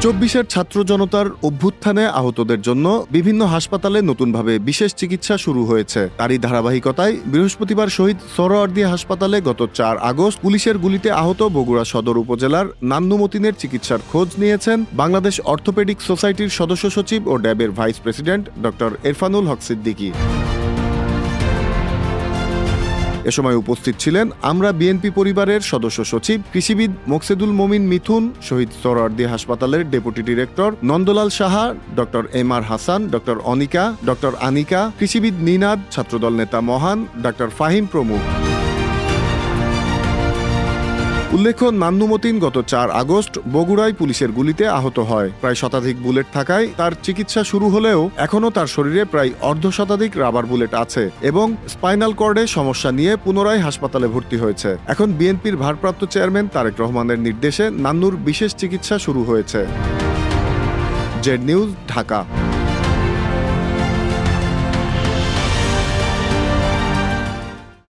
২৪-এর ছাত্র জনতার অভ্যুত্থানে আহতদের জন্য বিভিন্ন হাসপাতালে নতুনভাবে বিশেষ চিকিৎসা শুরু হয়েছে। তারই ধারাবাহিকতায় বৃহস্পতিবার শহীদ সোহরাওয়ার্দী হাসপাতালে গত ৪ আগস্ট পুলিশের গুলিতে আহত বগুড়া সদর উপজেলার নান্নু মতিনের চিকিৎসার খোঁজ নিয়েছেন বাংলাদেশ অর্থোপেডিক সোসাইটির সদস্য সচিব ও ড্যাবের ভাইস প্রেসিডেন্ট ডক্টর এরফানুল হক সিদ্দিকী। এ সময় উপস্থিত ছিলেন আমরা বিএনপি পরিবারের সদস্য সচিব কৃষিবিদ মোকসেদুল মমিন মিথুন, শহীদ সোহরাওয়ার্দী হাসপাতালের deputy director Nandalal Saha, doctor MR. Hasan, doctor Anika, doctor Anika, কৃষিবিদ নিনাদ, ছাত্রদল নেতা মহান, ডক্টর ফাহিম প্রমুখ। উল্লেখ্য, নান্নু মতিন গত ৪ আগস্ট বগুড়ায় পুলিশের গুলিতে আহত হয়। প্রায় শতাধিক বুলেট থাকায় তার চিকিৎসা শুরু হলেও এখনও তার শরীরে প্রায় অর্ধশতাধিক রাবার বুলেট আছে এবং স্পাইনাল কর্ডে সমস্যা নিয়ে পুনরায় হাসপাতালে ভর্তি হয়েছে। এখন বিএনপির ভারপ্রাপ্ত চেয়ারম্যান তারেক রহমানের নির্দেশে নান্নুর বিশেষ চিকিৎসা শুরু হয়েছে। Z news, Dhaka.